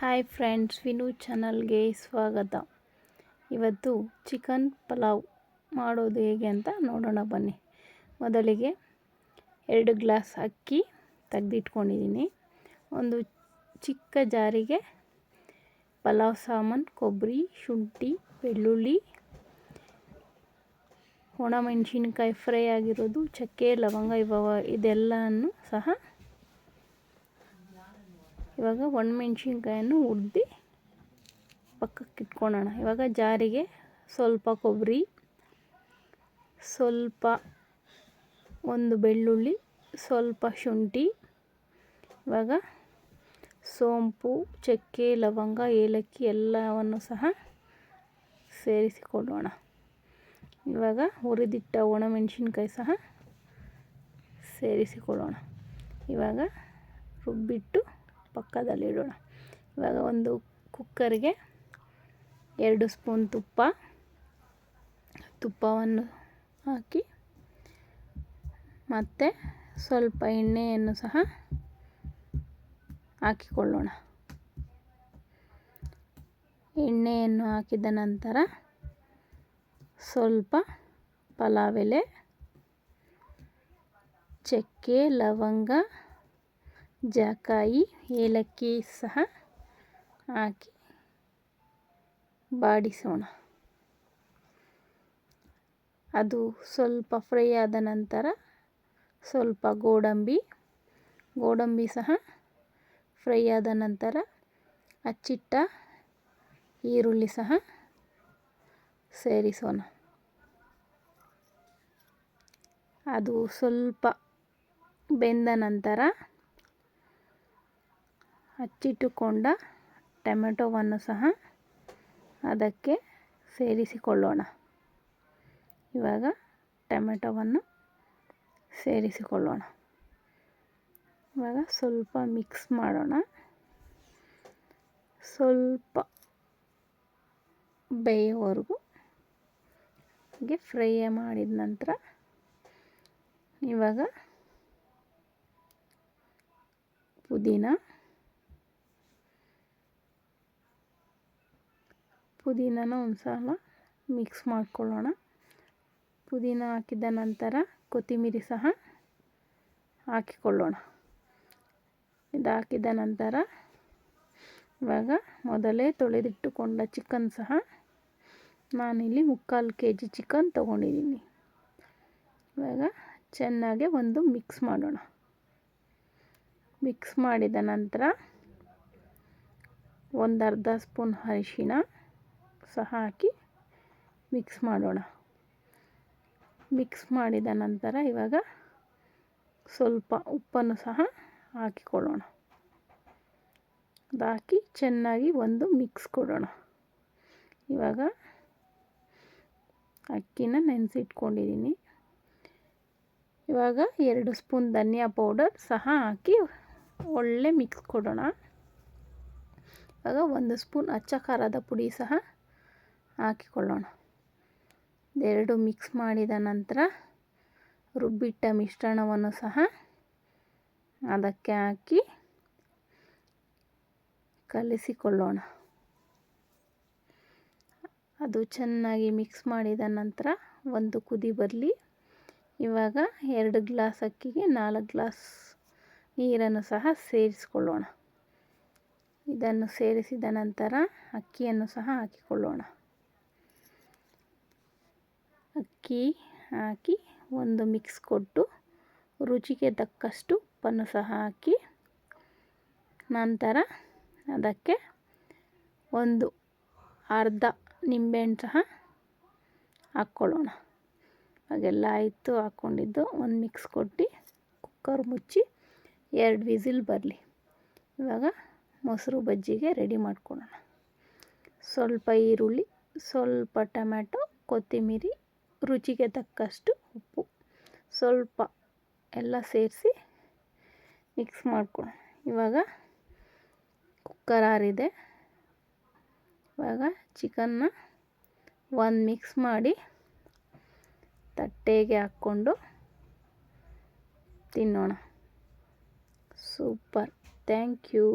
Hi friends, Vinu ಚಾನಲ್ಗೆ ಸ್ವಾಗತ. ಇವತ್ತು ಚಿಕನ್ ಪಲಾವ್ ಮಾಡೋದು ಹೇಗೆ ಅಂತ ನೋಡೋಣ ಬನ್ನಿ. ಮೊದಲಿಗೆ 2 ಗ್ಲಾಸ್ ಅಕ್ಕಿ ತೆಗೆದಿಟ್ಕೊಂಡಿದ್ದೀನಿ. ಒಂದು ಚಿಕ್ಕ ಜಾರಿಗೆ ಪಲಾವ್ ಸಾಮಾನು, ಕೊಬ್ಬರಿ, ಶುಂಠಿ, ಬೆಳ್ಳುಳ್ಳಿ, ಒಣಮೆಣಸಿನ್ಕಾಯಿ ಫ್ರೈ ಆಗಿರೋದು, ಚಕ್ಕೆ, ಲವಂಗ ಇದೆಲ್ಲನೂ ಸಹ ಇವಾಗ ಒಣಮೆಣಸಿನ್ಕಾಯನ್ನು ಹುರಿದು ಪಕ್ಕಕ್ಕೆ ಇಟ್ಕೊಳ್ಳೋಣ. ಇವಾಗ ಜಾರಿಗೆ ಸ್ವಲ್ಪ ಕೊಬ್ಬರಿ, ಸ್ವಲ್ಪ ಒಂದು ಬೆಳ್ಳುಳ್ಳಿ, ಸ್ವಲ್ಪ ಶುಂಠಿ, ಇವಾಗ ಸೋಂಪು, ಚಕ್ಕೆ, ಲವಂಗ, ಏಲಕ್ಕಿ ಎಲ್ಲವನ್ನು ಸಹ ಸೇರಿಸಿಕೊಳ್ಳೋಣ. ಇವಾಗ ಹುರಿದಿಟ್ಟ ಒಣಮೆಣಸಿನ್ಕಾಯಿ ಸಹ ಸೇರಿಸಿಕೊಳ್ಳೋಣ. ಇವಾಗ ರುಬ್ಬಿಟ್ಟು ಪಕ್ಕದಲ್ಲಿಡೋಣ. ಇವಾಗ ಒಂದು ಕುಕ್ಕರ್ಗೆ 2 ಸ್ಪೂನ್ ತುಪ್ಪವನ್ನು ಹಾಕಿ ಮತ್ತು ಸ್ವಲ್ಪ ಎಣ್ಣೆಯನ್ನು ಸಹ ಹಾಕಿಕೊಳ್ಳೋಣ. ಎಣ್ಣೆಯನ್ನು ಹಾಕಿದ ನಂತರ ಸ್ವಲ್ಪ ಪಲಾವ್ ಎಲೆ, ಚಕ್ಕೆ, ಲವಂಗ, ಜಾಕಾಯಿ, ಏಲಕ್ಕಿ ಸಹ ಹಾಕಿ ಬಾಡಿಸೋಣ. ಅದು ಸ್ವಲ್ಪ ಫ್ರೈ ಆದ ನಂತರ ಸ್ವಲ್ಪ ಗೋಡಂಬಿ ಸಹ ಫ್ರೈ ಆದ ನಂತರ ಹಚ್ಚಿಟ್ಟ ಈರುಳ್ಳಿ ಸಹ ಸೇರಿಸೋಣ. ಅದು ಸ್ವಲ್ಪ ಬೆಂದ ನಂತರ ಹಚ್ಚಿಟ್ಟುಕೊಂಡ ಟೊಮೆಟೊವನ್ನು ಸಹ ಅದಕ್ಕೆ ಸೇರಿಸಿಕೊಳ್ಳೋಣ. ಇವಾಗ ಟೊಮೆಟೊವನ್ನು ಸೇರಿಸಿಕೊಳ್ಳೋಣ. ಇವಾಗ ಸ್ವಲ್ಪ ಮಿಕ್ಸ್ ಮಾಡೋಣ. ಸ್ವಲ್ಪ ಬೇಯೋವರೆಗೂ ಹೀಗೆ ಫ್ರೈ ಮಾಡಿದ ನಂತರ ಇವಾಗ ಪುದೀನನ ಒಂದು ಸಲ ಮಿಕ್ಸ್ ಮಾಡ್ಕೊಳ್ಳೋಣ. ಪುದೀನ ಹಾಕಿದ ನಂತರ ಕೊತ್ತಂಬರಿ ಸಹ ಹಾಕಿಕೊಳ್ಳೋಣ. ಇದು ಹಾಕಿದ ನಂತರ ಇವಾಗ ಮೊದಲೇ ತೊಳೆದಿಟ್ಟುಕೊಂಡ ಚಿಕನ್ ಸಹ ನಾನಿಲ್ಲಿ 3/4 kg ಚಿಕನ್ ತೊಗೊಂಡಿದ್ದೀನಿ. ಇವಾಗ ಚೆನ್ನಾಗಿ ಒಂದು ಮಿಕ್ಸ್ ಮಾಡೋಣ. ಮಿಕ್ಸ್ ಮಾಡಿದ ನಂತರ ಒಂದು ಅರ್ಧ ಸ್ಪೂನ್ ಅರಿಶಿಣ ಸಹ ಹಾಕಿ ಮಿಕ್ಸ್ ಮಾಡೋಣ. ಮಿಕ್ಸ್ ಮಾಡಿದ ನಂತರ ಇವಾಗ ಸ್ವಲ್ಪ ಉಪ್ಪನ್ನು ಸಹ ಹಾಕಿಕೊಳ್ಳೋಣ. ಹಾಕಿ ಚೆನ್ನಾಗಿ ಒಂದು ಮಿಕ್ಸ್ ಕೊಡೋಣ. ಇವಾಗ ಅಕ್ಕಿನ ನೆನೆಸಿಟ್ಕೊಂಡಿದ್ದೀನಿ. ಇವಾಗ 2 ಸ್ಪೂನ್ ಧನಿಯಾ ಪೌಡರ್ ಸಹ ಹಾಕಿ ಒಳ್ಳೆ ಮಿಕ್ಸ್ ಕೊಡೋಣ. ಇವಾಗ 1 ಸ್ಪೂನ್ ಅಚ್ಚ ಖಾರದ ಪುಡಿ ಸಹ ಹಾಕಿಕೊಳ್ಳೋಣ. ಎರಡು ಮಿಕ್ಸ್ ಮಾಡಿದ ನಂತರ ರುಬ್ಬಿಟ್ಟ ಮಿಶ್ರಣವನ್ನು ಸಹ ಅದಕ್ಕೆ ಹಾಕಿ ಕಲಿಸಿಕೊಳ್ಳೋಣ. ಅದು ಚೆನ್ನಾಗಿ ಮಿಕ್ಸ್ ಮಾಡಿದ ನಂತರ ಒಂದು ಕುದಿ ಬರಲಿ. ಇವಾಗ 2 ಗ್ಲಾಸ್ ಅಕ್ಕಿಗೆ 4 ಗ್ಲಾಸ್ ನೀರನ್ನು ಸಹ ಸೇರಿಸಿಕೊಳ್ಳೋಣ. ಇದನ್ನು ಸೇರಿಸಿದ ನಂತರ ಅಕ್ಕಿಯನ್ನು ಸಹ ಹಾಕಿಕೊಳ್ಳೋಣ. ಅಕ್ಕಿ ಹಾಕಿ ಒಂದು ಮಿಕ್ಸ್ ಕೊಟ್ಟು ರುಚಿಗೆ ತಕ್ಕಷ್ಟು ಉಪ್ಪನ್ನು ಸಹ ಹಾಕಿ ನಂತರ ಅದಕ್ಕೆ ಒಂದು ಅರ್ಧ ನಿಂಬೆಹಣ್ಣು ಸಹ ಹಾಕ್ಕೊಳ್ಳೋಣ. ಹಾಗೆಲ್ಲ ಆಯಿತು ಹಾಕ್ಕೊಂಡಿದ್ದು ಒಂದು ಮಿಕ್ಸ್ ಕೊಟ್ಟು ಕುಕ್ಕರ್ ಮುಚ್ಚಿ 2 ವಿಸಿಲ್ ಬರಲಿ. ಇವಾಗ ಮೊಸರು ಬಜ್ಜಿಗೆ ರೆಡಿ ಮಾಡ್ಕೊಳ್ಳೋಣ. ಸ್ವಲ್ಪ ಈರುಳ್ಳಿ, ಸ್ವಲ್ಪ ಟೊಮ್ಯಾಟೊ, ಕೊತ್ತಂಬರಿ, ರುಚಿಗೆ ತಕ್ಕಷ್ಟು ಉಪ್ಪು ಸ್ವಲ್ಪ ಎಲ್ಲ ಸೇರಿಸಿ ಮಿಕ್ಸ್ ಮಾಡ್ಕೊಳ್ಳೋಣ. ಇವಾಗ ಕುಕ್ಕರ್ ಆರಿದೆ. ಇವಾಗ ಚಿಕನ್ನ ಒಂದು ಮಿಕ್ಸ್ ಮಾಡಿ ತಟ್ಟೆಗೆ ಹಾಕ್ಕೊಂಡು ತಿನ್ನೋಣ. ಸೂಪರ್. Thank you.